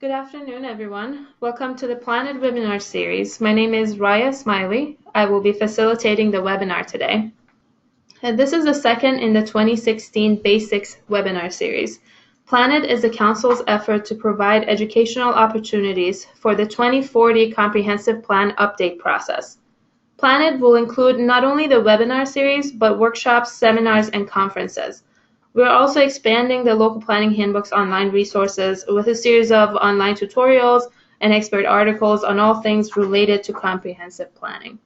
Good afternoon, everyone. Welcome to the PlanIt webinar series. My name is Raya Smiley. I will be facilitating the webinar today. And this is the second in the 2016 Basics webinar series. PlanIt is the Council's effort to provide educational opportunities for the 2040 Comprehensive Plan update process. PlanIt will include not only the webinar series, but workshops, seminars, and conferences. We're also expanding the local planning handbook's online resources with a series of online tutorials and expert articles on all things related to comprehensive planning.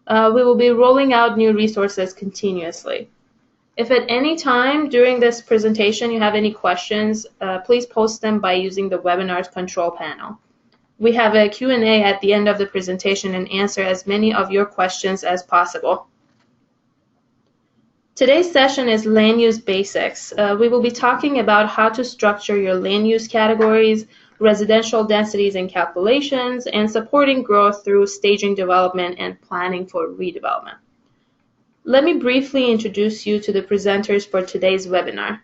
We will be rolling out new resources continuously. If at any time during this presentation you have any questions, please post them by using the webinar's control panel. We have a Q&A at the end of the presentation and answer as many of your questions as possible. Today's session is Land Use Basics. We will be talking about how to structure your land use categories, residential densities and calculations, and supporting growth through staging development and planning for redevelopment. Let me briefly introduce you to the presenters for today's webinar.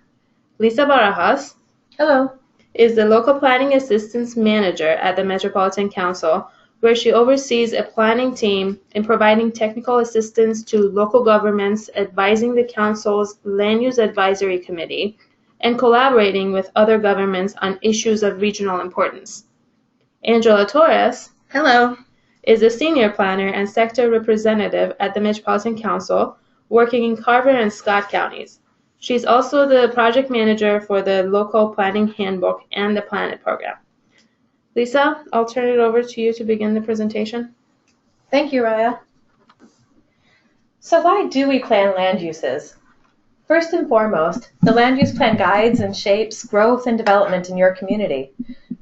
Lisa Barajas. Hello. Is the Local Planning Assistance Manager at the Metropolitan Council, where she oversees a planning team in providing technical assistance to local governments, advising the Council's Land Use Advisory Committee, and collaborating with other governments on issues of regional importance. Angela Torres. Hello. Is a Senior Planner and Sector Representative at the Metropolitan Council, working in Carver and Scott counties. She's also the Project Manager for the Local Planning Handbook and the PlanIt program. Lisa, I'll turn it over to you to begin the presentation. Thank you, Raya. So why do we plan land uses? First and foremost, the land use plan guides and shapes growth and development in your community.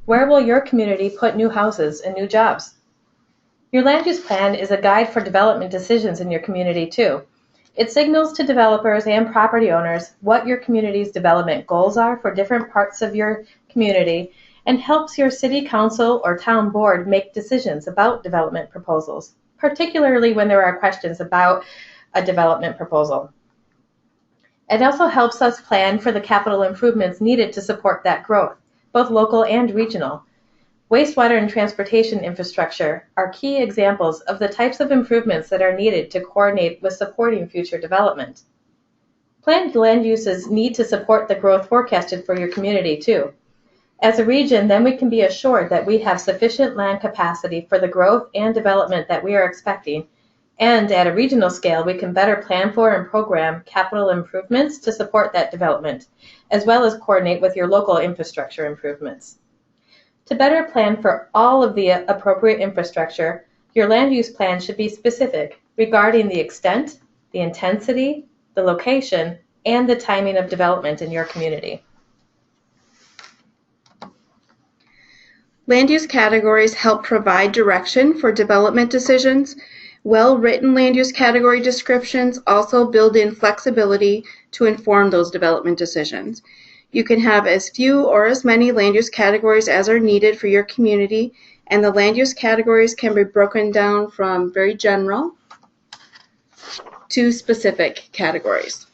Where will your community put new houses and new jobs? Your land use plan is a guide for development decisions in your community too. It signals to developers and property owners what your community's development goals are for different parts of your community and helps your city council or town board make decisions about development proposals, particularly when there are questions about a development proposal. It also helps us plan for the capital improvements needed to support that growth, both local and regional. Wastewater and transportation infrastructure are key examples of the types of improvements that are needed to coordinate with supporting future development. Planned land uses need to support the growth forecasted for your community too. As a region, then we can be assured that we have sufficient land capacity for the growth and development that we are expecting, and at a regional scale, we can better plan for and program capital improvements to support that development, as well as coordinate with your local infrastructure improvements. To better plan for all of the appropriate infrastructure, your land use plan should be specific regarding the extent, the intensity, the location, and the timing of development in your community. Land use categories help provide direction for development decisions. Well-written land use category descriptions also build in flexibility to inform those development decisions. You can have as few or as many land use categories as are needed for your community, and the land use categories can be broken down from very general to specific categories.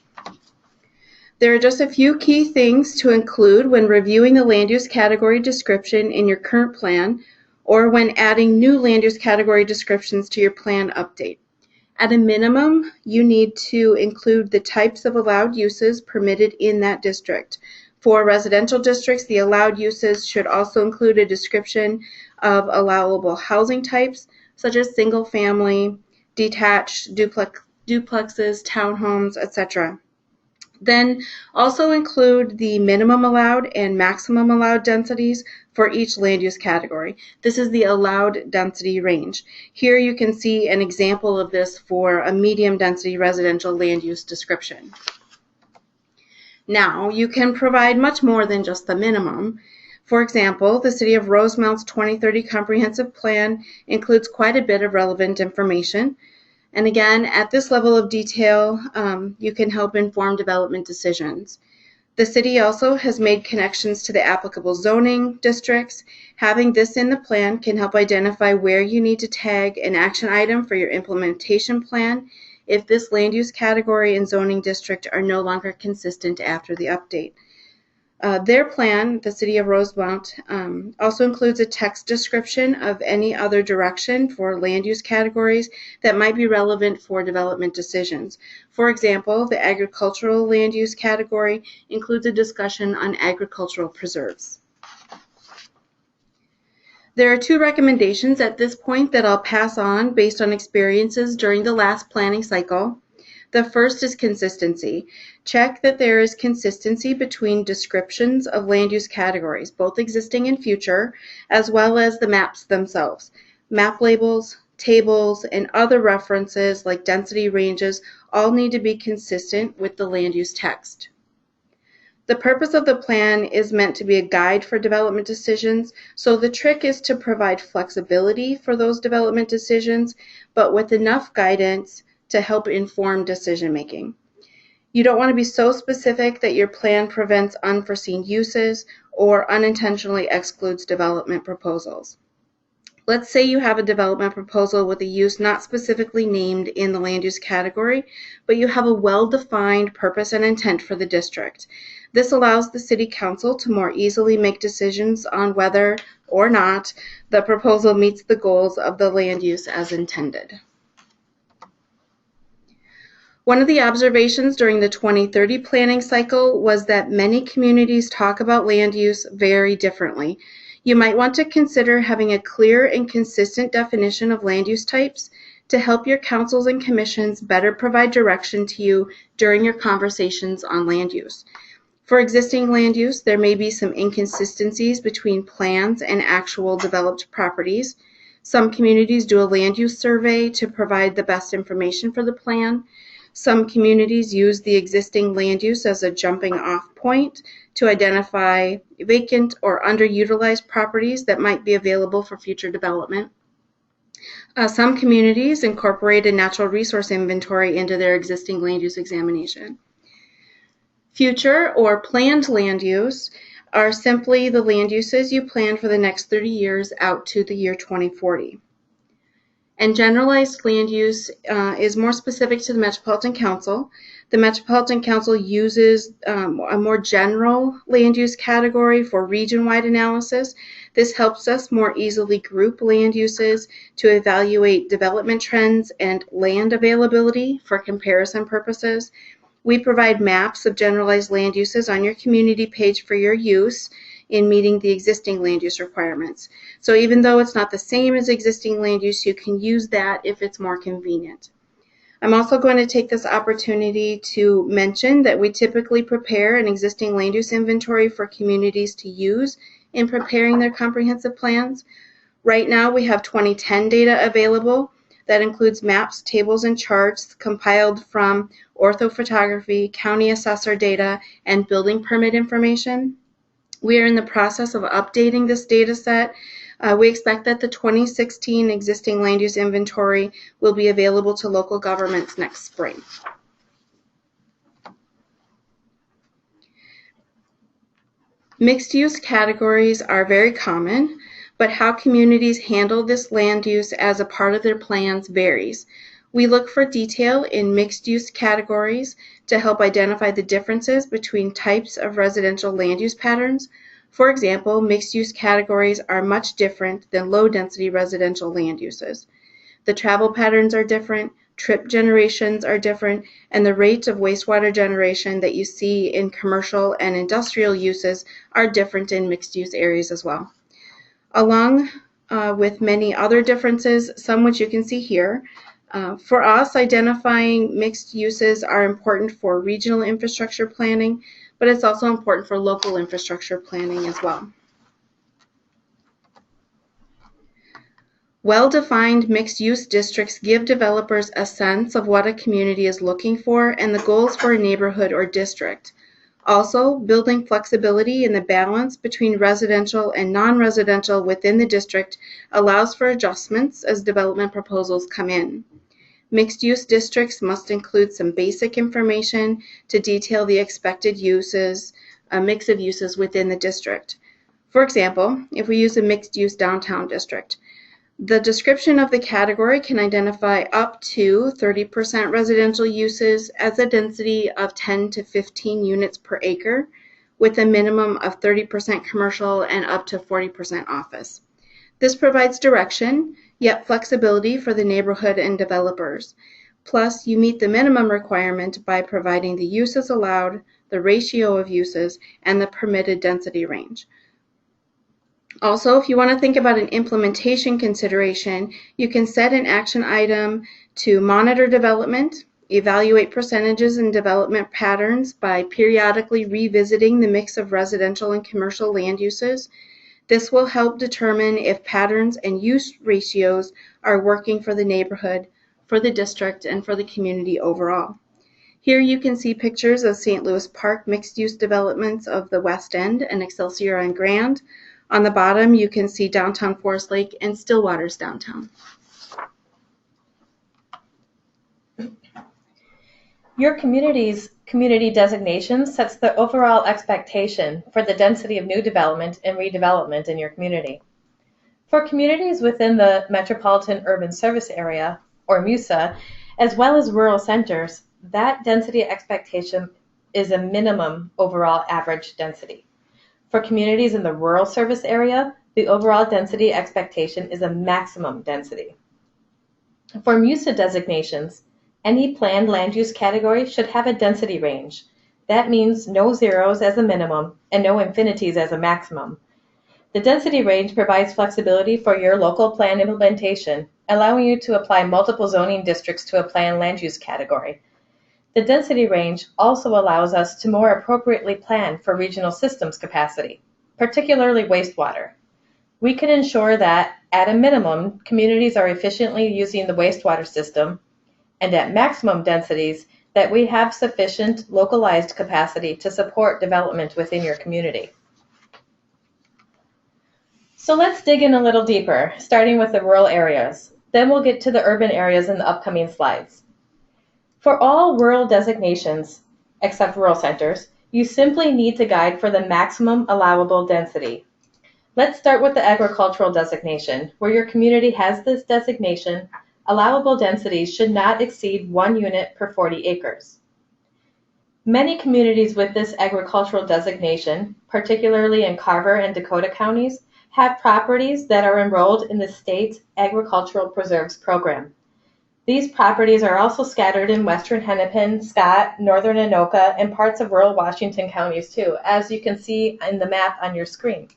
There are just a few key things to include when reviewing the land use category description in your current plan or when adding new land use category descriptions to your plan update. At a minimum, you need to include the types of allowed uses permitted in that district. For residential districts, the allowed uses should also include a description of allowable housing types, such as single family, detached, duplexes, townhomes, etc. Then also include the minimum allowed and maximum allowed densities for each land use category. This is the allowed density range. Here you can see an example of this for a medium density residential land use description. Now, you can provide much more than just the minimum. For example, the City of Rosevelle's 2030 Comprehensive Plan includes quite a bit of relevant information. And again, at this level of detail, you can help inform development decisions. The city also has made connections to the applicable zoning districts. Having this in the plan can help identify where you need to tag an action item for your implementation plan if this land use category and zoning district are no longer consistent after the update. Their plan, the City of Roseville, also includes a text description of any other direction for land use categories that might be relevant for development decisions. For example, the agricultural land use category includes a discussion on agricultural preserves. There are 2 recommendations at this point that I'll pass on based on experiences during the last planning cycle. The first is consistency. Check that there is consistency between descriptions of land use categories, both existing and future, as well as the maps themselves. Map labels, tables, and other references like density ranges all need to be consistent with the land use text. The purpose of the plan is meant to be a guide for development decisions, so the trick is to provide flexibility for those development decisions, but with enough guidance to help inform decision making. You don't want to be so specific that your plan prevents unforeseen uses or unintentionally excludes development proposals. Let's say you have a development proposal with a use not specifically named in the land use category, but you have a well-defined purpose and intent for the district. This allows the City Council to more easily make decisions on whether or not the proposal meets the goals of the land use as intended. One of the observations during the 2030 planning cycle was that many communities talk about land use very differently. You might want to consider having a clear and consistent definition of land use types to help your councils and commissions better provide direction to you during your conversations on land use. For existing land use, there may be some inconsistencies between plans and actual developed properties. Some communities do a land use survey to provide the best information for the plan. Some communities use the existing land use as a jumping off point to identify vacant or underutilized properties that might be available for future development. Some communities incorporate a natural resource inventory into their existing land use examination. Future or planned land use are simply the land uses you plan for the next 30 years out to the year 2040. And generalized land use is more specific to the Metropolitan Council. The Metropolitan Council uses a more general land use category for region-wide analysis. This helps us more easily group land uses to evaluate development trends and land availability for comparison purposes. We provide maps of generalized land uses on your community page for your use in meeting the existing land use requirements. So even though it's not the same as existing land use, you can use that if it's more convenient. I'm also going to take this opportunity to mention that we typically prepare an existing land use inventory for communities to use in preparing their comprehensive plans. Right now we have 2010 data available that includes maps, tables, and charts compiled from orthophotography, county assessor data, and building permit information. We are in the process of updating this data set. We expect that the 2016 existing land use inventory will be available to local governments next spring. Mixed use categories are very common, but how communities handle this land use as a part of their plans varies. We look for detail in mixed use categories to help identify the differences between types of residential land use patterns. For example, mixed use categories are much different than low density residential land uses. The travel patterns are different, trip generations are different, and the rates of wastewater generation that you see in commercial and industrial uses are different in mixed use areas as well. Along with many other differences, some which you can see here, for us, identifying mixed uses are important for regional infrastructure planning, but it's also important for local infrastructure planning as well. Well-defined mixed-use districts give developers a sense of what a community is looking for and the goals for a neighborhood or district. Also, building flexibility in the balance between residential and non-residential within the district allows for adjustments as development proposals come in. Mixed-use districts must include some basic information to detail the expected uses, a mix of uses within the district. For example, if we use a mixed-use downtown district, the description of the category can identify up to 30% residential uses as a density of 10 to 15 units per acre, with a minimum of 30% commercial and up to 40% office. This provides direction, yet flexibility for the neighborhood and developers. Plus, you meet the minimum requirement by providing the uses allowed, the ratio of uses, and the permitted density range. Also, if you want to think about an implementation consideration, you can set an action item to monitor development, evaluate percentages and development patterns by periodically revisiting the mix of residential and commercial land uses. This will help determine if patterns and use ratios are working for the neighborhood, for the district, and for the community overall. Here you can see pictures of St. Louis Park mixed-use developments of the West End and Excelsior and Grand. On the bottom, you can see downtown Forest Lake and Stillwater's downtown. Your community's community designation sets the overall expectation for the density of new development and redevelopment in your community. For communities within the Metropolitan Urban Service Area, or MUSA, as well as rural centers, that density expectation is a minimum overall average density. For communities in the rural service area, the overall density expectation is a maximum density. For MUSA designations, any planned land use category should have a density range. That means no zeros as a minimum and no infinities as a maximum. The density range provides flexibility for your local plan implementation, allowing you to apply multiple zoning districts to a planned land use category. The density range also allows us to more appropriately plan for regional systems capacity, particularly wastewater. We can ensure that, at a minimum, communities are efficiently using the wastewater system, and at maximum densities, that we have sufficient localized capacity to support development within your community. So let's dig in a little deeper, starting with the rural areas. Then we'll get to the urban areas in the upcoming slides. For all rural designations, except rural centers, you simply need to guide for the maximum allowable density. Let's start with the agricultural designation. Where your community has this designation, allowable densities should not exceed 1 unit per 40 acres. Many communities with this agricultural designation, particularly in Carver and Dakota counties, have properties that are enrolled in the state's Agricultural Preserves program. These properties are also scattered in western Hennepin, Scott, northern Anoka, and parts of rural Washington counties too, as you can see in the map on your screen.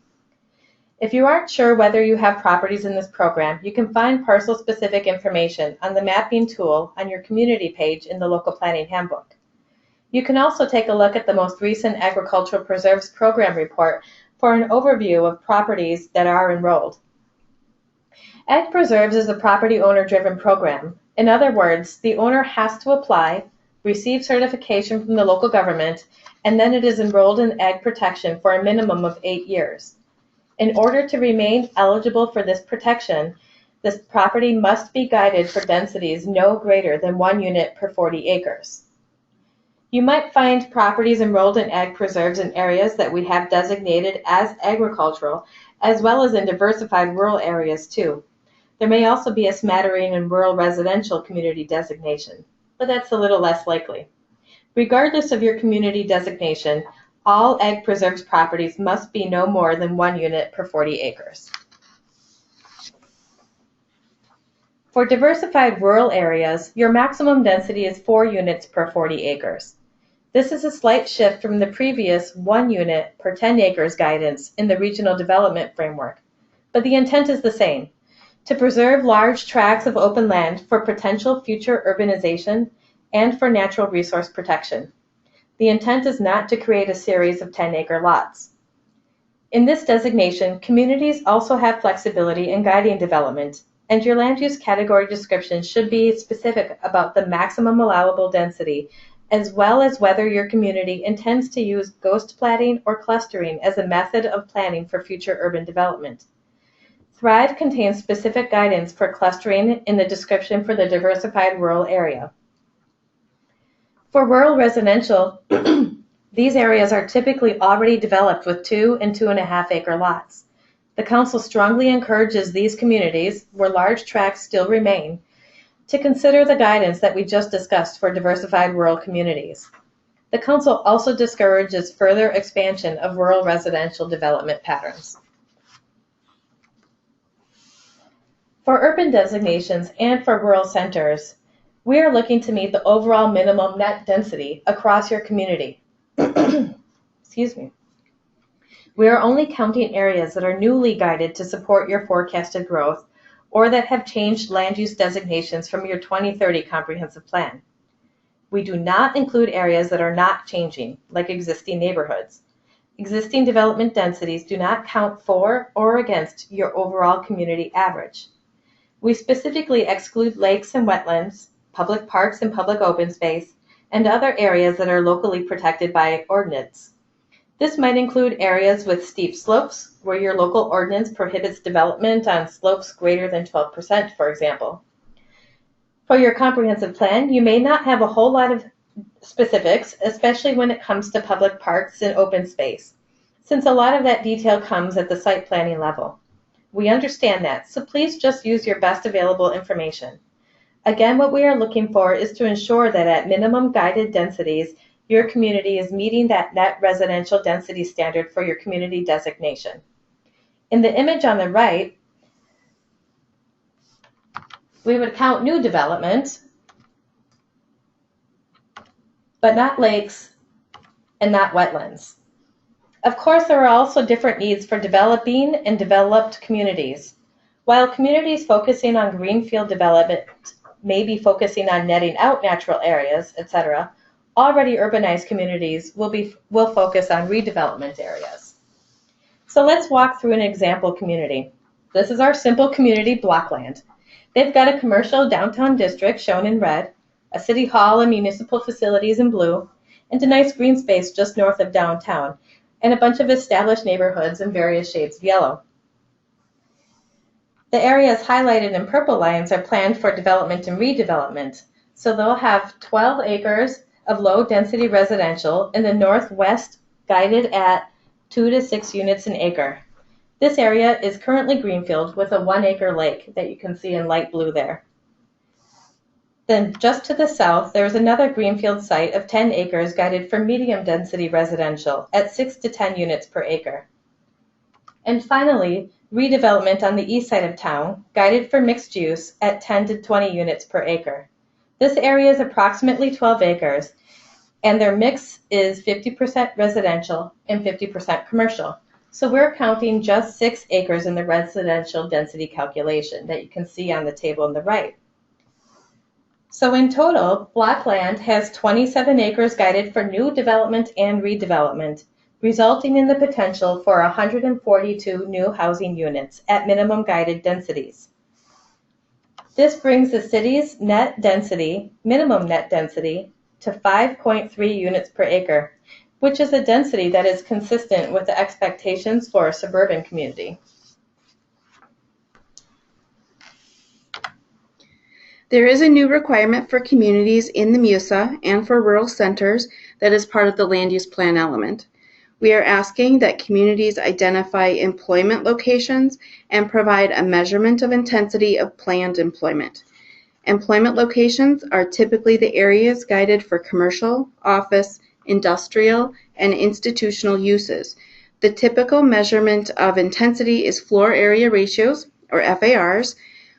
If you aren't sure whether you have properties in this program, you can find parcel-specific information on the mapping tool on your community page in the local planning handbook. You can also take a look at the most recent Agricultural Preserves program report for an overview of properties that are enrolled. Ag Preserves is a property owner-driven program. In other words, the owner has to apply, receive certification from the local government, and then it is enrolled in ag protection for a minimum of 8 years. In order to remain eligible for this protection, this property must be guided for densities no greater than 1 unit per 40 acres. You might find properties enrolled in ag preserves in areas that we have designated as agricultural, as well as in diversified rural areas too. There may also be a smattering in rural residential community designation, but that's a little less likely. Regardless of your community designation, all ag preserves properties must be no more than 1 unit per 40 acres. For diversified rural areas, your maximum density is 4 units per 40 acres. This is a slight shift from the previous 1 unit per 10 acres guidance in the Regional Development Framework, but the intent is the same: to preserve large tracts of open land for potential future urbanization and for natural resource protection. The intent is not to create a series of 10-acre lots. In this designation, communities also have flexibility in guiding development, and your land use category description should be specific about the maximum allowable density, as well as whether your community intends to use ghost platting or clustering as a method of planning for future urban development. Thrive contains specific guidance for clustering in the description for the diversified rural area. For rural residential, these areas are typically already developed with 2 and 2.5 acre lots. The Council strongly encourages these communities, where large tracts still remain, to consider the guidance that we just discussed for diversified rural communities. The Council also discourages further expansion of rural residential development patterns. For urban designations and for rural centers, we are looking to meet the overall minimum net density across your community. Excuse me. We are only counting areas that are newly guided to support your forecasted growth or that have changed land use designations from your 2030 comprehensive plan. We do not include areas that are not changing, like existing neighborhoods. Existing development densities do not count for or against your overall community average. We specifically exclude lakes and wetlands, public parks and public open space, and other areas that are locally protected by ordinance. This might include areas with steep slopes, where your local ordinance prohibits development on slopes greater than 12%, for example. For your comprehensive plan, you may not have a whole lot of specifics, especially when it comes to public parks and open space, since a lot of that detail comes at the site planning level. We understand that, so please just use your best available information. Again, what we are looking for is to ensure that at minimum guided densities, your community is meeting that net residential density standard for your community designation. In the image on the right, we would count new development, but not lakes and not wetlands. Of course, there are also different needs for developing and developed communities. While communities focusing on greenfield development may be focusing on netting out natural areas, etc., already urbanized communities will focus on redevelopment areas. So let's walk through an example community. This is our simple community Blockland. They've got a commercial downtown district shown in red, a city hall and municipal facilities in blue, and a nice green space just north of downtown, and a bunch of established neighborhoods in various shades of yellow. The areas highlighted in purple lines are planned for development and redevelopment, so they'll have 12 acres of low-density residential in the northwest, guided at 2 to 6 units an acre. This area is currently greenfield with a 1-acre lake that you can see in light blue there. Then just to the south, there is another greenfield site of 10 acres guided for medium-density residential at 6 to 10 units per acre. And finally, redevelopment on the east side of town, guided for mixed use at 10 to 20 units per acre. This area is approximately 12 acres, and their mix is 50% residential and 50% commercial. So we're counting just 6 acres in the residential density calculation that you can see on the table on the right. So in total, Blockland has 27 acres guided for new development and redevelopment, resulting in the potential for 142 new housing units at minimum guided densities. This brings the city's net density, minimum net density, to 5.3 units per acre, which is a density that is consistent with the expectations for a suburban community. There is a new requirement for communities in the MUSA and for rural centers that is part of the land use plan element. We are asking that communities identify employment locations and provide a measurement of intensity of planned employment. Employment locations are typically the areas guided for commercial, office, industrial, and institutional uses. The typical measurement of intensity is floor area ratios, or FARs.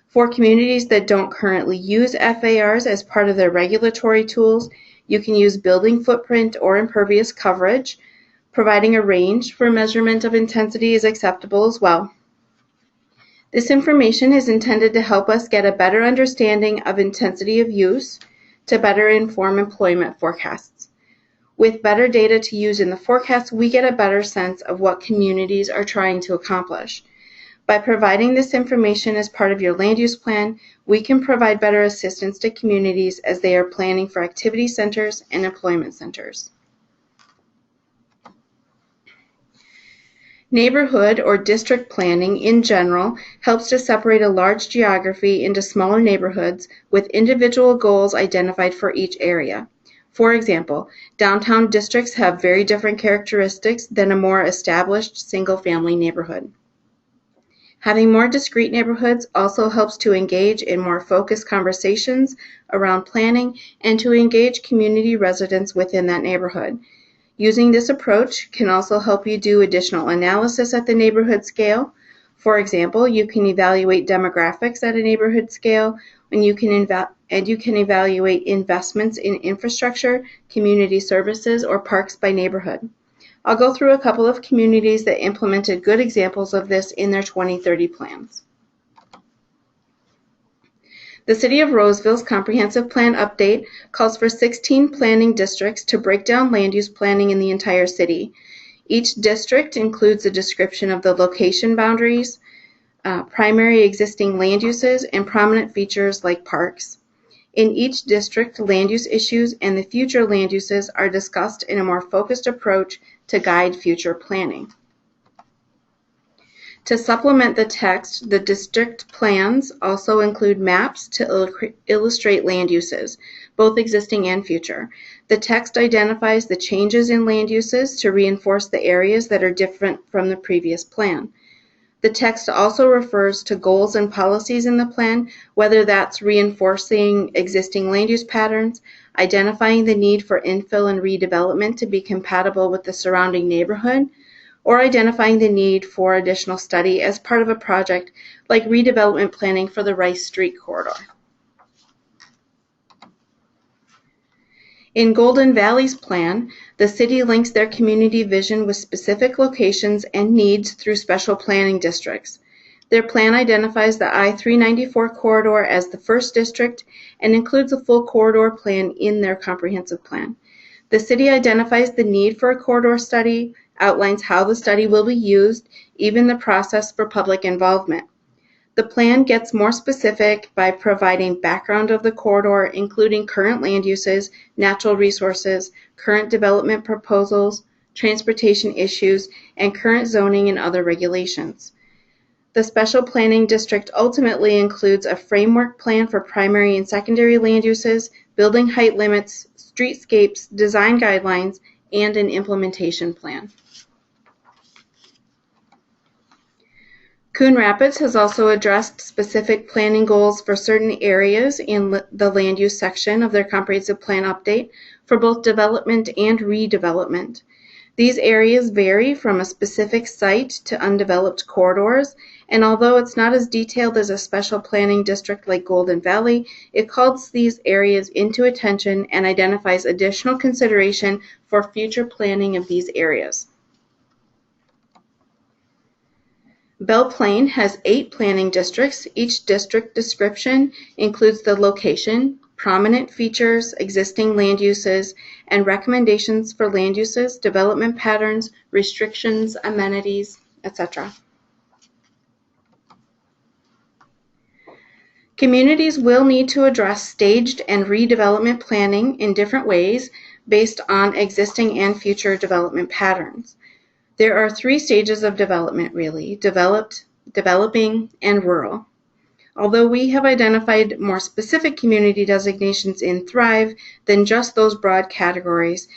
For communities that don't currently use FARs as part of their regulatory tools, you can use building footprint or impervious coverage. Providing a range for measurement of intensity is acceptable as well. This information is intended to help us get a better understanding of intensity of use to better inform employment forecasts. With better data to use in the forecast, we get a better sense of what communities are trying to accomplish. By providing this information as part of your land use plan, we can provide better assistance to communities as they are planning for activity centers and employment centers. Neighborhood or district planning in general helps to separate a large geography into smaller neighborhoods with individual goals identified for each area. For example, downtown districts have very different characteristics than a more established single-family neighborhood. Having more discrete neighborhoods also helps to engage in more focused conversations around planning and to engage community residents within that neighborhood. Using this approach can also help you do additional analysis at the neighborhood scale. For example, you can evaluate demographics at a neighborhood scale, and you can evaluate investments in infrastructure, community services, or parks by neighborhood. I'll go through a couple of communities that implemented good examples of this in their 2030 plans. The City of Roseville's Comprehensive Plan Update calls for 16 planning districts to break down land use planning in the entire city. Each district includes a description of the location boundaries, primary existing land uses, and prominent features like parks. In each district, land use issues and the future land uses are discussed in a more focused approach to guide future planning. To supplement the text, the district plans also include maps to illustrate land uses, both existing and future. The text identifies the changes in land uses to reinforce the areas that are different from the previous plan. The text also refers to goals and policies in the plan, whether that's reinforcing existing land use patterns, identifying the need for infill and redevelopment to be compatible with the surrounding neighborhood, or identifying the need for additional study as part of a project like redevelopment planning for the Rice Street corridor. In Golden Valley's plan, the city links their community vision with specific locations and needs through special planning districts. Their plan identifies the I-394 corridor as the first district and includes a full corridor plan in their comprehensive plan. The city identifies the need for a corridor study, outlines how the study will be used, even the process for public involvement. The plan gets more specific by providing background of the corridor, including current land uses, natural resources, current development proposals, transportation issues, and current zoning and other regulations. The special planning district ultimately includes a framework plan for primary and secondary land uses, building height limits, streetscapes, design guidelines, and an implementation plan. Coon Rapids has also addressed specific planning goals for certain areas in the land use section of their comprehensive plan update for both development and redevelopment. These areas vary from a specific site to undeveloped corridors, and although it's not as detailed as a special planning district like Golden Valley, it calls these areas into attention and identifies additional consideration for future planning of these areas. Belle Plaine has 8 planning districts. Each district description includes the location, prominent features, existing land uses, and recommendations for land uses, development patterns, restrictions, amenities, etc. Communities will need to address staged and redevelopment planning in different ways based on existing and future development patterns. There are 3 stages of development, really: developed, developing, and rural. Although we have identified more specific community designations in Thrive than just those broad categories,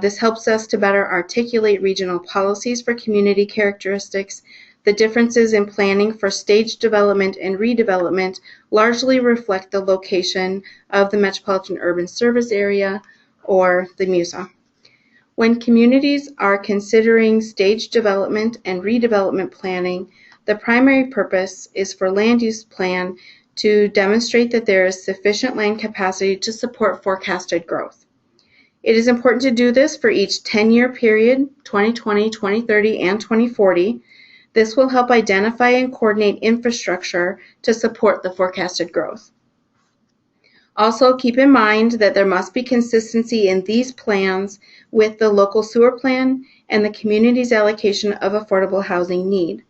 this helps us to better articulate regional policies for community characteristics. The differences in planning for staged development and redevelopment largely reflect the location of the Metropolitan Urban Service Area or the MUSA. When communities are considering staged development and redevelopment planning, the primary purpose is for land use plan to demonstrate that there is sufficient land capacity to support forecasted growth. It is important to do this for each 10-year period, 2020, 2030, and 2040. This will help identify and coordinate infrastructure to support the forecasted growth. Also, keep in mind that there must be consistency in these plans with the local sewer plan and the community's allocation of affordable housing need.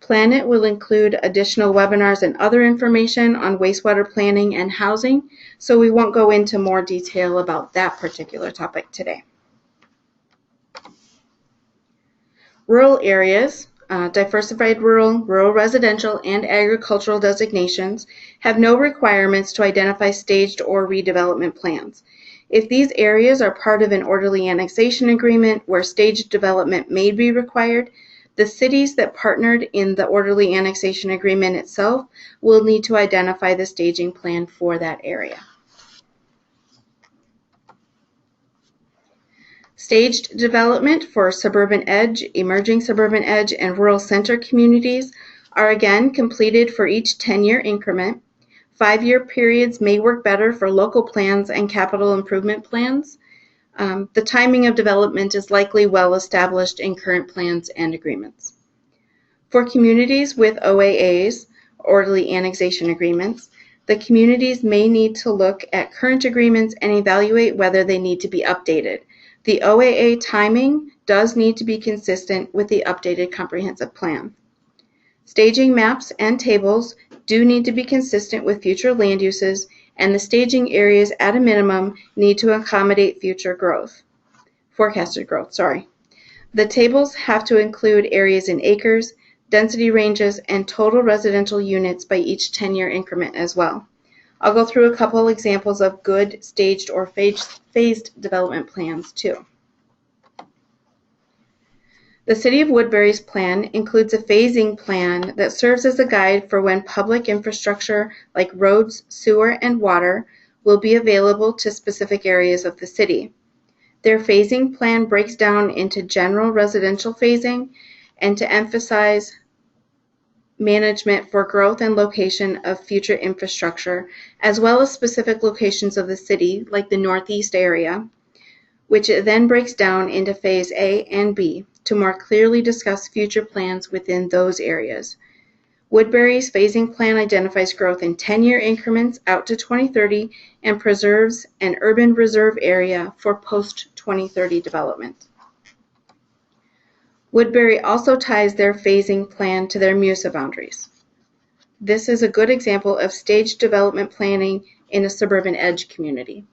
PlanIt will include additional webinars and other information on wastewater planning and housing, so we won't go into more detail about that particular topic today. Rural areas, diversified rural, rural residential, and agricultural designations have no requirements to identify staged or redevelopment plans. If these areas are part of an orderly annexation agreement where staged development may be required, The cities that partnered in the orderly annexation agreement itself will need to identify the staging plan for that area. Staged development for suburban edge, emerging suburban edge, and rural center communities are again completed for each 10-year increment. 5-year periods may work better for local plans and capital improvement plans. The timing of development is likely well established in current plans and agreements. For communities with OAAs, orderly annexation agreements, the communities may need to look at current agreements and evaluate whether they need to be updated. The OAA timing does need to be consistent with the updated comprehensive plan. Staging maps and tables do need to be consistent with future land uses, and the staging areas at a minimum need to accommodate future growth. Forecasted growth, sorry. The tables have to include areas in acres, density ranges, and total residential units by each 10-year increment as well. I'll go through a couple examples of good staged or phased development plans too. The City of Woodbury's plan includes a phasing plan that serves as a guide for when public infrastructure like roads, sewer, and water will be available to specific areas of the city. Their phasing plan breaks down into general residential phasing and to emphasize management for growth and location of future infrastructure, as well as specific locations of the city, like the Northeast area, which it then breaks down into Phase A and B to more clearly discuss future plans within those areas. Woodbury's phasing plan identifies growth in 10-year increments out to 2030 and preserves an urban reserve area for post-2030 development. Woodbury also ties their phasing plan to their MUSA boundaries. This is a good example of staged development planning in a suburban edge community.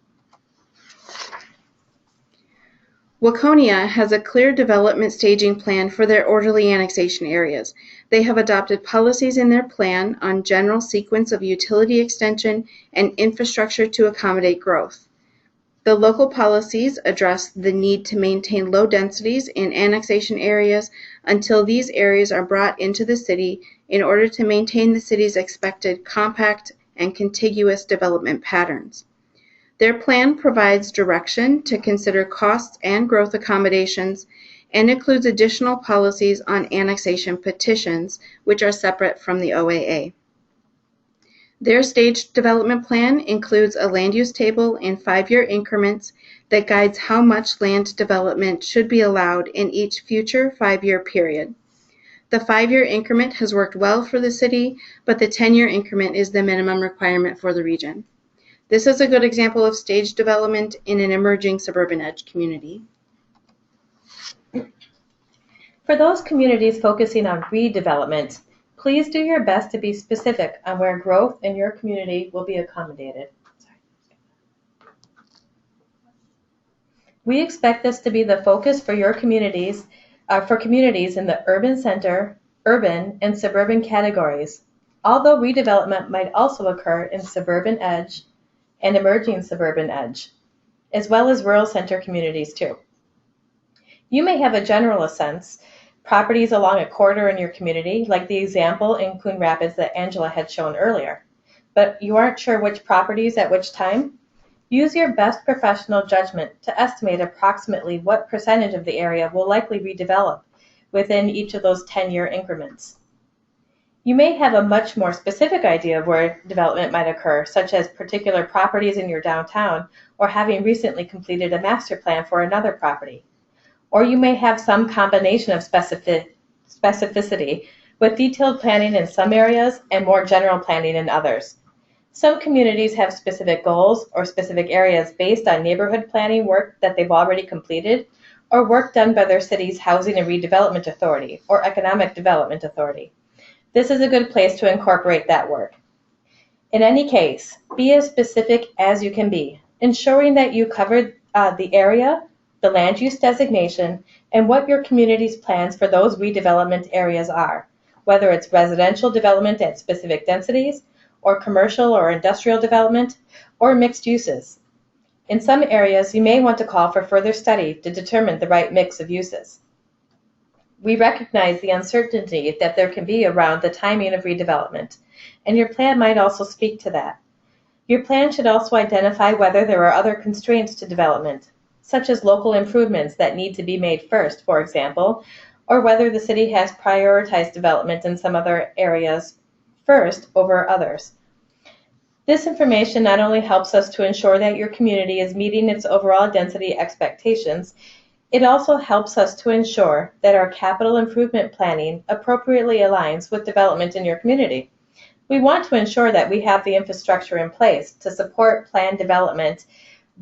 Waconia has a clear development staging plan for their orderly annexation areas. They have adopted policies in their plan on general sequence of utility extension and infrastructure to accommodate growth. The local policies address the need to maintain low densities in annexation areas until these areas are brought into the city in order to maintain the city's expected compact and contiguous development patterns. Their plan provides direction to consider costs and growth accommodations and includes additional policies on annexation petitions, which are separate from the OAA. Their staged development plan includes a land use table in 5-year increments that guides how much land development should be allowed in each future 5-year period. The 5-year increment has worked well for the city, but the 10-year increment is the minimum requirement for the region. This is a good example of staged development in an emerging suburban edge community. For those communities focusing on redevelopment, please do your best to be specific on where growth in your community will be accommodated. We expect this to be the focus for your communities, in the urban center, urban, and suburban categories, although redevelopment might also occur in suburban edge and emerging suburban edge, as well as rural center communities too. You may have a general sense, properties along a corridor in your community, like the example in Coon Rapids that Angela had shown earlier, but you aren't sure which properties at which time? Use your best professional judgment to estimate approximately what percentage of the area will likely redevelop within each of those 10-year increments. You may have a much more specific idea of where development might occur, such as particular properties in your downtown or having recently completed a master plan for another property. Or you may have some combination of specificity with detailed planning in some areas and more general planning in others. Some communities have specific goals or specific areas based on neighborhood planning work that they've already completed or work done by their city's Housing and Redevelopment Authority or Economic Development Authority. This is a good place to incorporate that work. In any case, be as specific as you can be, ensuring that you covered the area, the land use designation, and what your community's plans for those redevelopment areas are, whether it's residential development at specific densities, or commercial or industrial development, or mixed uses. In some areas, you may want to call for further study to determine the right mix of uses. We recognize the uncertainty that there can be around the timing of redevelopment, and your plan might also speak to that. Your plan should also identify whether there are other constraints to development, such as local improvements that need to be made first, for example, or whether the city has prioritized development in some other areas first over others. This information not only helps us to ensure that your community is meeting its overall density expectations, it also helps us to ensure that our capital improvement planning appropriately aligns with development in your community. We want to ensure that we have the infrastructure in place to support planned development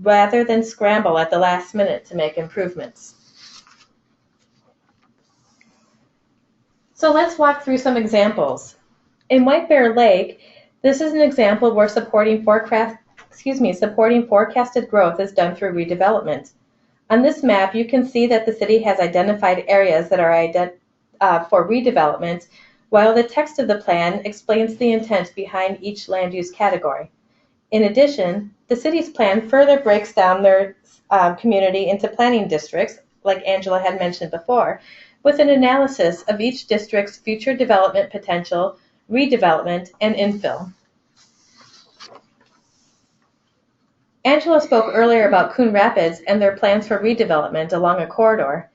rather than scramble at the last minute to make improvements. So let's walk through some examples. In White Bear Lake, this is an example where supporting forecasted growth is done through redevelopment. On this map, you can see that the city has identified areas that are for redevelopment, while the text of the plan explains the intent behind each land use category. In addition, the city's plan further breaks down their community into planning districts, like Angela had mentioned before, with an analysis of each district's future development potential, redevelopment, and infill. Angela spoke earlier about Coon Rapids and their plans for redevelopment along a corridor.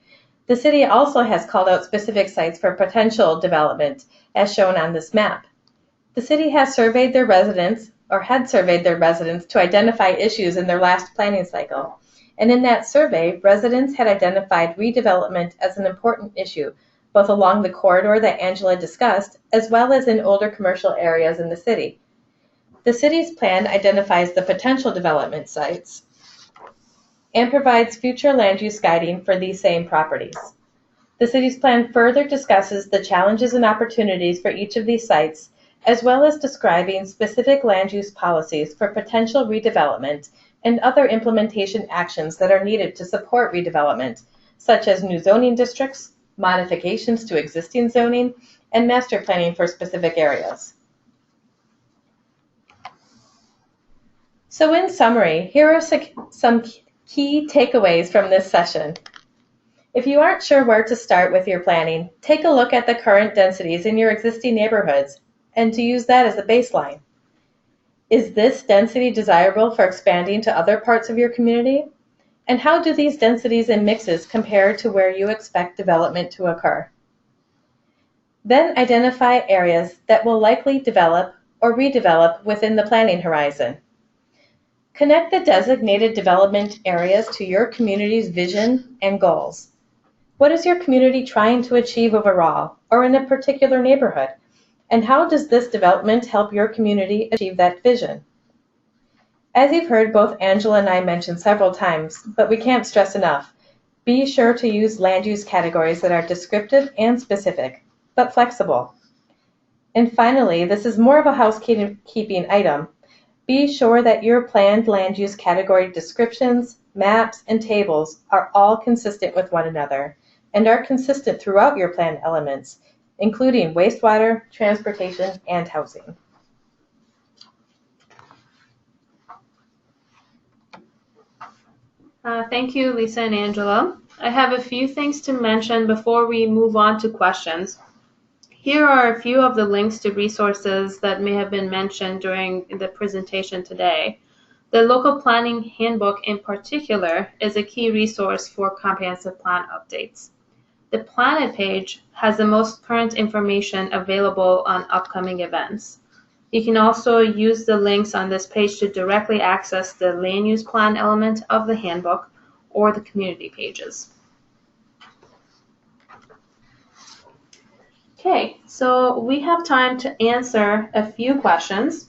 The city also has called out specific sites for potential development, as shown on this map. The city has surveyed their residents, or had surveyed their residents, to identify issues in their last planning cycle. And in that survey, residents had identified redevelopment as an important issue, both along the corridor that Angela discussed, as well as in older commercial areas in the city. The city's plan identifies the potential development sites and provides future land use guiding for these same properties. The city's plan further discusses the challenges and opportunities for each of these sites, as well as describing specific land use policies for potential redevelopment and other implementation actions that are needed to support redevelopment, such as new zoning districts, modifications to existing zoning, and master planning for specific areas. So in summary, here are some key takeaways from this session. If you aren't sure where to start with your planning, take a look at the current densities in your existing neighborhoods and to use that as a baseline. Is this density desirable for expanding to other parts of your community? And how do these densities and mixes compare to where you expect development to occur? Then identify areas that will likely develop or redevelop within the planning horizon. Connect the designated development areas to your community's vision and goals. What is your community trying to achieve overall, or in a particular neighborhood? And how does this development help your community achieve that vision? As you've heard both Angela and I mention several times, but we can't stress enough, be sure to use land use categories that are descriptive and specific, but flexible. And finally, this is more of a housekeeping item. Be sure that your planned land use category descriptions, maps, and tables are all consistent with one another and are consistent throughout your plan elements, including wastewater, transportation, and housing. Thank you, Lisa and Angela. I have a few things to mention before we move on to questions. Here are a few of the links to resources that may have been mentioned during the presentation today. The Local Planning Handbook in particular is a key resource for comprehensive plan updates. The PlanIt page has the most current information available on upcoming events. You can also use the links on this page to directly access the land use plan element of the handbook or the community pages. Okay, so we have time to answer a few questions.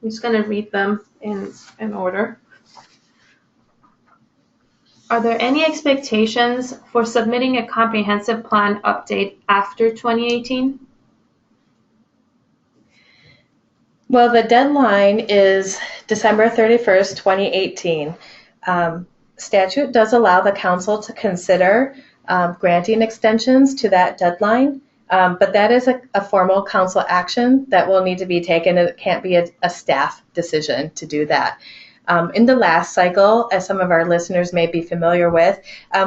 I'm just going to read them in order. Are there any expectations for submitting a comprehensive plan update after 2018? Well, the deadline is December 31st, 2018. Statute does allow the council to consider granting extensions to that deadline, but that is a formal council action that will need to be taken. It can't be a staff decision to do that. In the last cycle, as some of our listeners may be familiar with,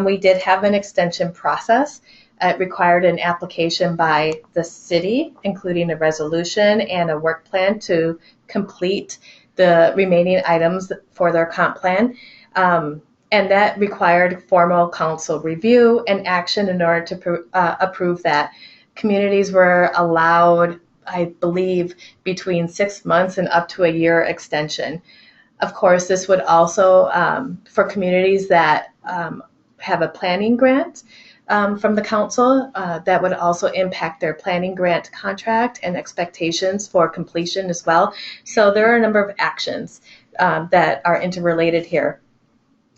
we did have an extension process, It required an application by the city, including a resolution and a work plan to complete the remaining items for their comp plan. And that required formal council review and action in order to approve that. Communities were allowed, I believe, between 6 months and up to a year extension. Of course, this would also, for communities that have a planning grant from the council, that would also impact their planning grant contract and expectations for completion as well. So there are a number of actions that are interrelated here.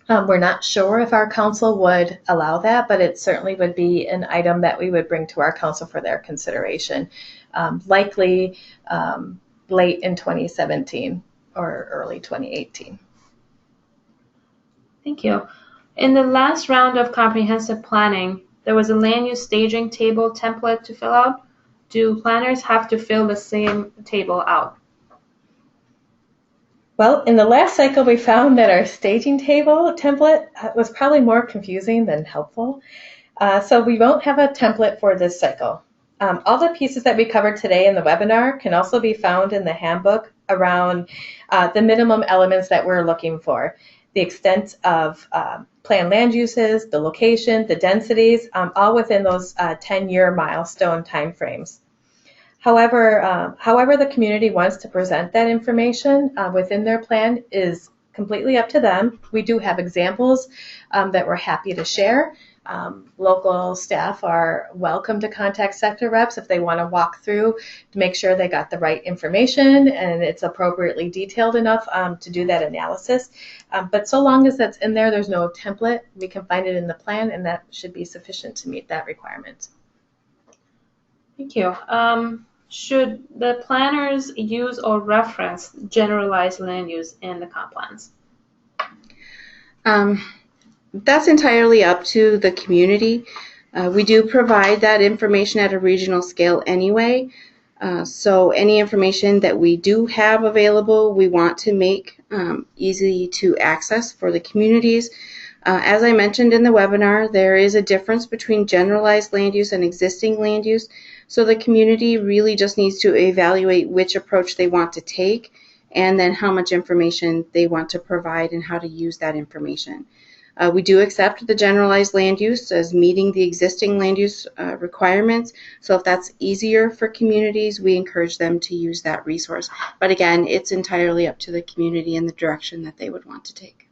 We're not sure if our council would allow that, but it certainly would be an item that we would bring to our council for their consideration, likely late in 2017 or early 2018. Thank you. In the last round of comprehensive planning, there was a land use staging table template to fill out. Do planners have to fill the same table out? Well, in the last cycle, we found that our staging table template was probably more confusing than helpful. So we won't have a template for this cycle. All the pieces that we covered today in the webinar can also be found in the handbook around the minimum elements that we're looking for. The extent of planned land uses, the location, the densities, all within those 10-year milestone timeframes. However the community wants to present that information within their plan is completely up to them. We do have examples that we're happy to share. Local staff are welcome to contact sector reps if they want to walk through to make sure they got the right information and it's appropriately detailed enough to do that analysis. But so long as that's in there, there's no template. We can find it in the plan, and that should be sufficient to meet that requirement. Thank you. Should the planners use or reference generalized land use in the comp plans? That's entirely up to the community. We do provide that information at a regional scale anyway. So any information that we do have available, we want to make easy to access for the communities. As I mentioned in the webinar, there is a difference between generalized land use and existing land use. So the community really just needs to evaluate which approach they want to take and then how much information they want to provide and how to use that information. We do accept the generalized land use as meeting the existing land use requirements. So if that's easier for communities, we encourage them to use that resource. But again, it's entirely up to the community and the direction that they would want to take.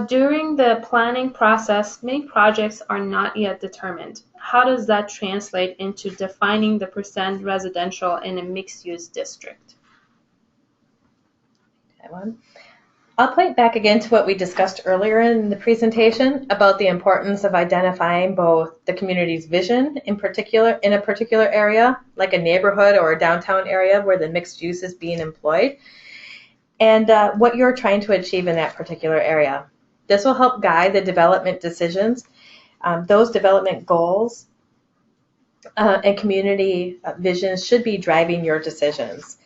During the planning process, many projects are not yet determined. How does that translate into defining the % residential in a mixed-use district? That one. I'll point back again to what we discussed earlier in the presentation about the importance of identifying both the community's vision in a particular area, like a neighborhood or a downtown area where the mixed use is being employed, and what you're trying to achieve in that particular area. This will help guide the development decisions. Those development goals and community visions should be driving your decisions.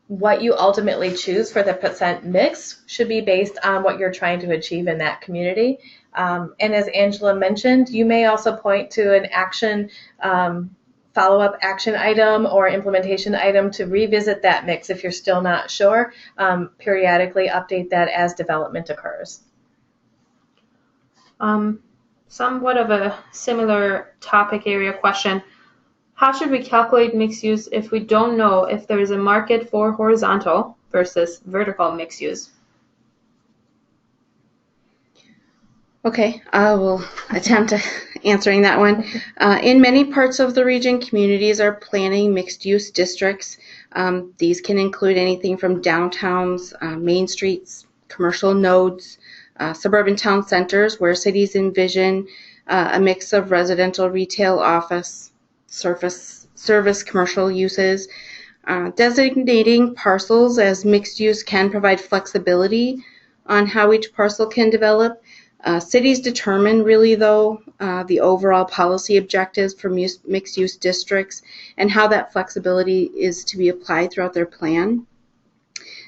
What you ultimately choose for the % mix should be based on what you're trying to achieve in that community. And as Angela mentioned, you may also point to an action follow-up action item or implementation item to revisit that mix if you're still not sure. Periodically update that as development occurs. Somewhat of a similar topic area question. How should we calculate mixed use if we don't know if there is a market for horizontal versus vertical mixed use? Okay, I will attempt answering that one. In many parts of the region, communities are planning mixed-use districts. These can include anything from downtowns, main streets, commercial nodes, suburban town centers where cities envision a mix of residential, retail, office, service commercial uses. Designating parcels as mixed use can provide flexibility on how each parcel can develop. Cities determine really though the overall policy objectives for mixed use districts and how that flexibility is to be applied throughout their plan.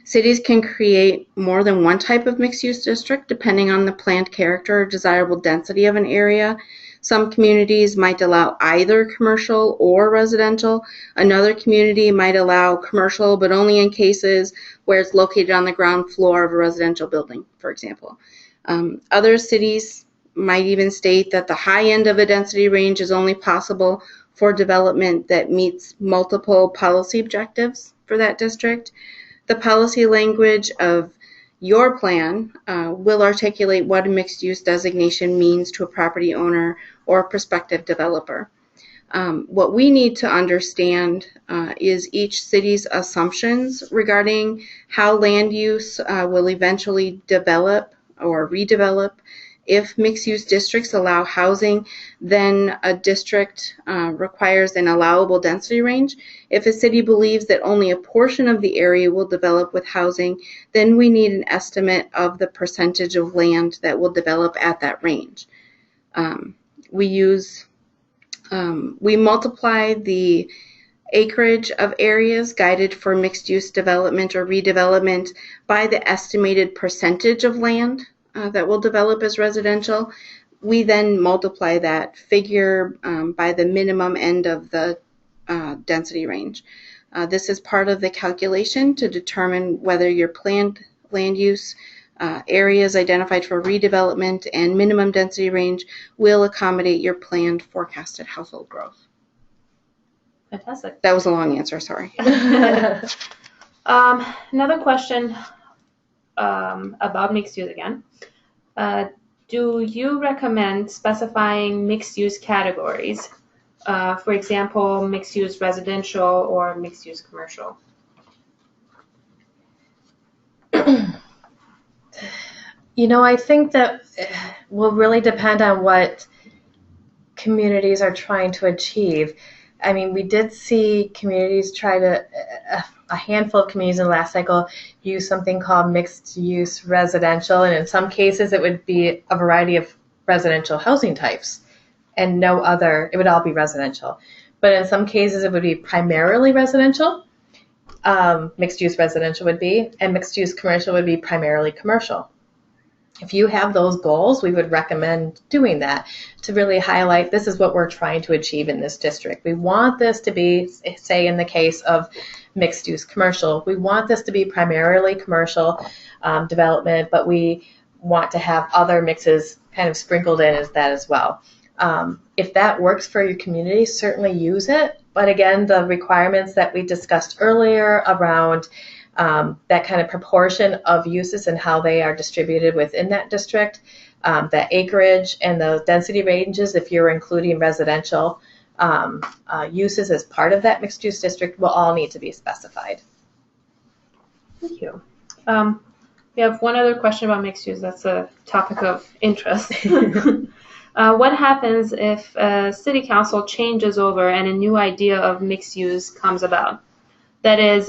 Cities can create more than one type of mixed-use district depending on the planned character or desirable density of an area. Some communities might allow either commercial or residential. Another community might allow commercial, but only in cases where it's located on the ground floor of a residential building, for example. Other cities might even state that the high end of a density range is only possible for development that meets multiple policy objectives for that district. The policy language of your plan will articulate what a mixed-use designation means to a property owner or a prospective developer. What we need to understand is each city's assumptions regarding how land use will eventually develop or redevelop. If mixed-use districts allow housing, then a district requires an allowable density range. If a city believes that only a portion of the area will develop with housing, then we need an estimate of the percentage of land that will develop at that range. We multiply the acreage of areas guided for mixed-use development or redevelopment by the estimated percentage of land that will develop as residential. We then multiply that figure by the minimum end of the density range. This is part of the calculation to determine whether your planned land use areas identified for redevelopment and minimum density range will accommodate your planned forecasted household growth. Fantastic. That was a long answer, sorry. Another question about mixed use again. Do you recommend specifying mixed use categories? For example, mixed use residential or mixed use commercial? I think that will really depend on what communities are trying to achieve. I mean, we did see communities try to, a handful of communities in the last cycle use something called mixed use residential, and in some cases it would be a variety of residential housing types and no other, it would all be residential. But in some cases it would be primarily residential, mixed use residential would be, and mixed use commercial would be primarily commercial. If you have those goals, we would recommend doing that to really highlight this is what we're trying to achieve in this district. We want this to be, say in the case of mixed use commercial, we want this to be primarily commercial development, but we want to have other mixes kind of sprinkled in as that as well. If that works for your community, certainly use it. But again, the requirements that we discussed earlier around that kind of proportion of uses and how they are distributed within that district, the acreage and the density ranges, if you're including residential uses as part of that mixed use district, will all need to be specified. Thank you. We have one other question about mixed use that's a topic of interest. What happens if city council changes over and a new idea of mixed use comes about? That is,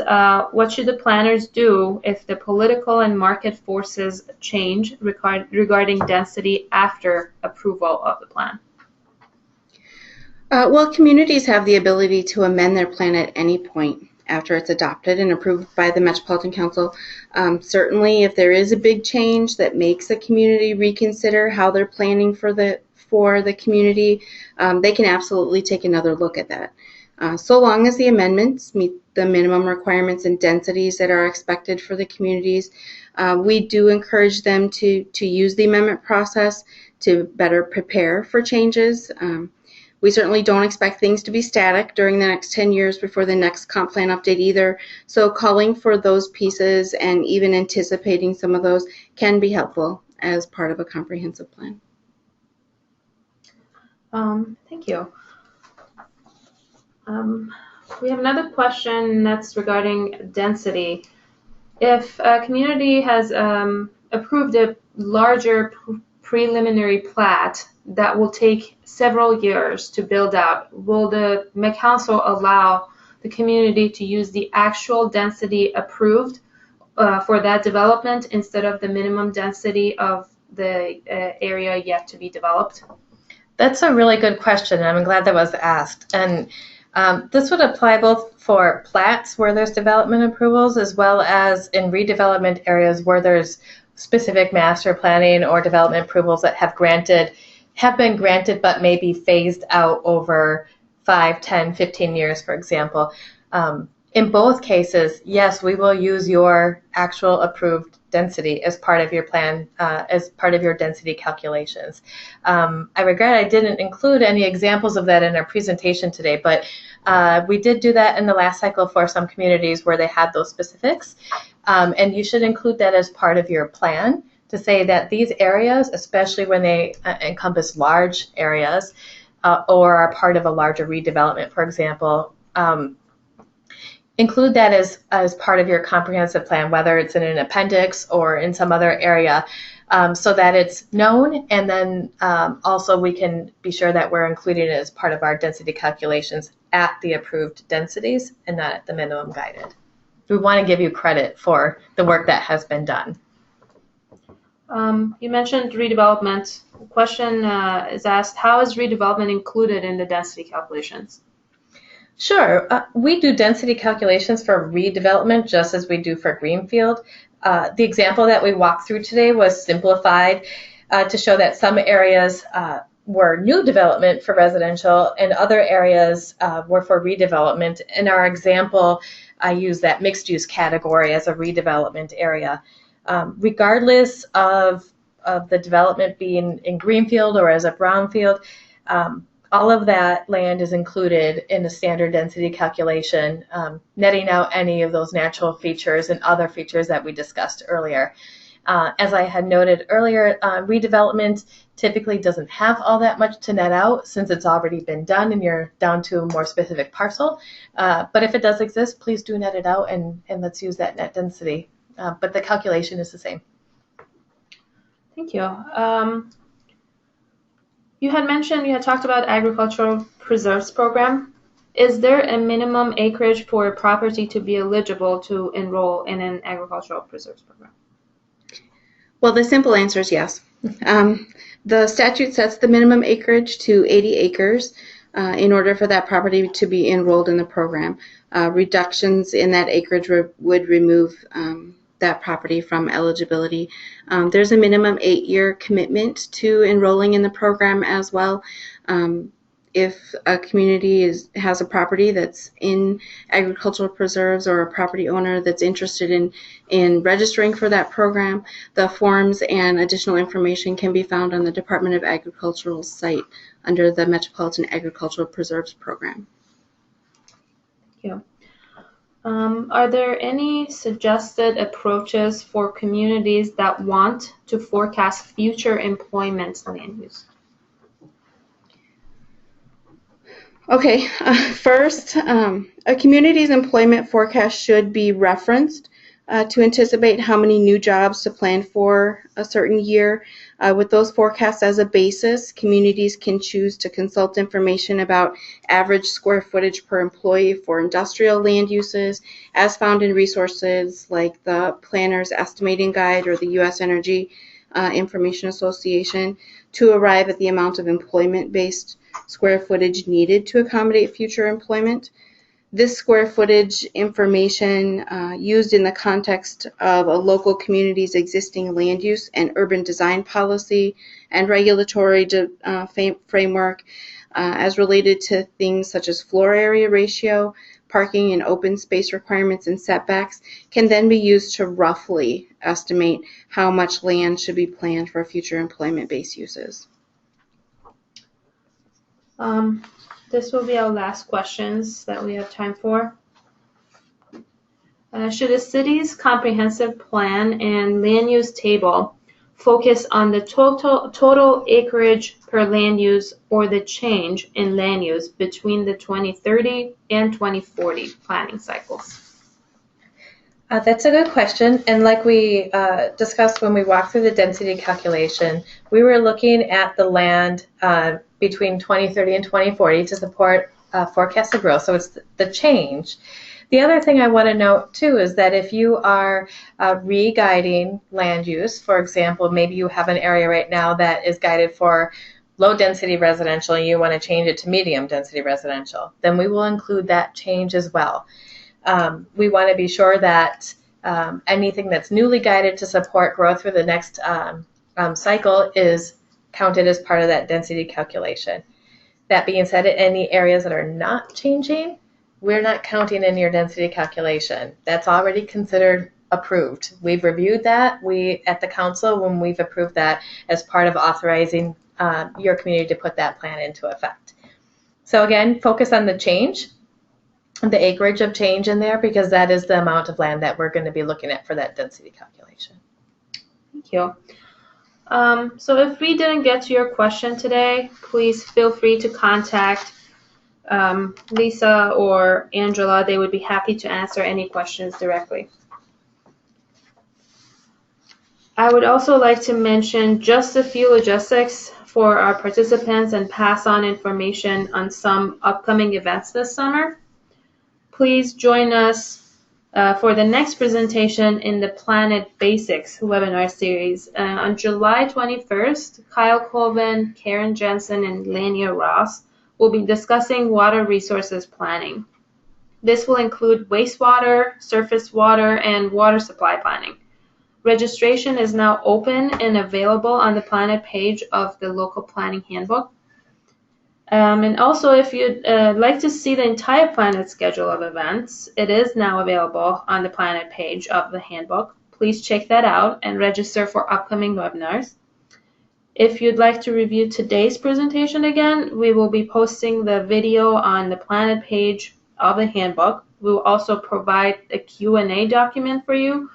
what should the planners do if the political and market forces change regarding density after approval of the plan? Well, communities have the ability to amend their plan at any point after it's adopted and approved by the Metropolitan Council. Certainly, if there is a big change that makes a community reconsider how they're planning for the community, they can absolutely take another look at that. So long as the amendments meet the minimum requirements and densities that are expected for the communities, we do encourage them to use the amendment process to better prepare for changes. We certainly don't expect things to be static during the next 10 years before the next comp plan update either. So calling for those pieces and even anticipating some of those can be helpful as part of a comprehensive plan. Thank you. We have another question that's regarding density. If a community has approved a larger preliminary plat that will take several years to build out, will the Council allow the community to use the actual density approved for that development instead of the minimum density of the area yet to be developed? That's a really good question, and I'm glad that was asked. And This would apply both for plats where there's development approvals as well as in redevelopment areas where there's specific master planning or development approvals that have been granted but may be phased out over 5, 10, 15 years, for example. In both cases, yes, we will use your actual approved density as part of your plan, as part of your density calculations. I regret I didn't include any examples of that in our presentation today, but we did do that in the last cycle for some communities where they had those specifics. And you should include that as part of your plan to say that these areas, especially when they encompass large areas or are part of a larger redevelopment, for example, include that as part of your comprehensive plan, whether it's in an appendix or in some other area, so that it's known, and then also we can be sure that we're including it as part of our density calculations at the approved densities and not at the minimum guided. We want to give you credit for the work that has been done. You mentioned redevelopment. The question is asked, how is redevelopment included in the density calculations? Sure. We do density calculations for redevelopment just as we do for greenfield. The example that we walked through today was simplified to show that some areas were new development for residential and other areas were for redevelopment. In our example, I use that mixed use category as a redevelopment area. Regardless of the development being in greenfield or as a brownfield, all of that land is included in the standard density calculation, netting out any of those natural features and other features that we discussed earlier. As I had noted earlier, redevelopment typically doesn't have all that much to net out since it's already been done and you're down to a more specific parcel. But if it does exist, please do net it out and let's use that net density. But the calculation is the same. Thank you. You had talked about agricultural preserves program. Is there a minimum acreage for a property to be eligible to enroll in an agricultural preserves program? Well, the simple answer is yes. The statute sets the minimum acreage to 80 acres in order for that property to be enrolled in the program. Reductions in that acreage would remove that property from eligibility. There's a minimum 8-year commitment to enrolling in the program as well. If a community has a property that's in agricultural preserves or a property owner that's interested in registering for that program, the forms and additional information can be found on the Department of Agricultural's site under the Metropolitan Agricultural Preserves Program. Thank you. Are there any suggested approaches for communities that want to forecast future employment land use? Okay, first, a community's employment forecast should be referenced to anticipate how many new jobs to plan for a certain year. With those forecasts as a basis, communities can choose to consult information about average square footage per employee for industrial land uses, as found in resources like the Planner's Estimating Guide or the U.S. Energy Information Association, to arrive at the amount of employment-based square footage needed to accommodate future employment. This square footage information used in the context of a local community's existing land use and urban design policy and regulatory framework as related to things such as floor area ratio, parking and open space requirements and setbacks can then be used to roughly estimate how much land should be planned for future employment-based uses. This will be our last questions that we have time for. Should a city's comprehensive plan and land use table focus on the total acreage per land use or the change in land use between the 2030 and 2040 planning cycles? That's a good question. And like we discussed when we walked through the density calculation, we were looking at the land between 2030 and 2040 to support forecasted growth. So it's the change. The other thing I want to note too is that if you are re-guiding land use, for example, maybe you have an area right now that is guided for low density residential and you want to change it to medium density residential, then we will include that change as well. We want to be sure that anything that's newly guided to support growth for the next cycle is counted as part of that density calculation. That being said, any areas that are not changing, we're not counting in your density calculation. That's already considered approved. We've reviewed that. We at the council, when we've approved that as part of authorizing your community to put that plan into effect. So again, focus on the change, the acreage of change in there, because that is the amount of land that we're going to be looking at for that density calculation. Thank you. So if we didn't get to your question today, please feel free to contact Lisa or Angela. They would be happy to answer any questions directly. I would also like to mention just a few logistics for our participants and pass on information on some upcoming events this summer. Please join us for the next presentation in the PlanIt Basics webinar series. On July 21st, Kyle Colvin, Karen Jensen, and Lania Ross will be discussing water resources planning. This will include wastewater, surface water, and water supply planning. Registration is now open and available on the PlanIt page of the local planning handbook. And also, if you'd like to see the entire PlanIt schedule of events, it is now available on the PlanIt page of the handbook. Please check that out and register for upcoming webinars. If you'd like to review today's presentation again, we will be posting the video on the PlanIt page of the handbook. We will also provide a Q&A document for you,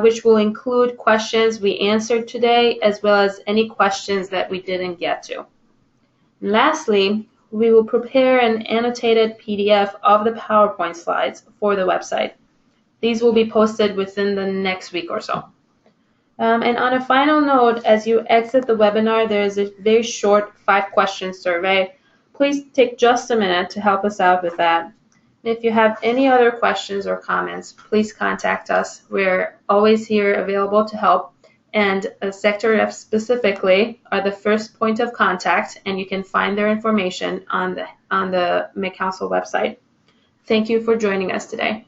which will include questions we answered today, as well as any questions that we didn't get to. Lastly, we will prepare an annotated PDF of the PowerPoint slides for the website. These will be posted within the next week or so. And on a final note, as you exit the webinar, there is a very short 5-question survey. Please take just a minute to help us out with that. If you have any other questions or comments, please contact us. We're always here available to help. And Sector F specifically are the first point of contact, and you can find their information on the McCouncil website. Thank you for joining us today.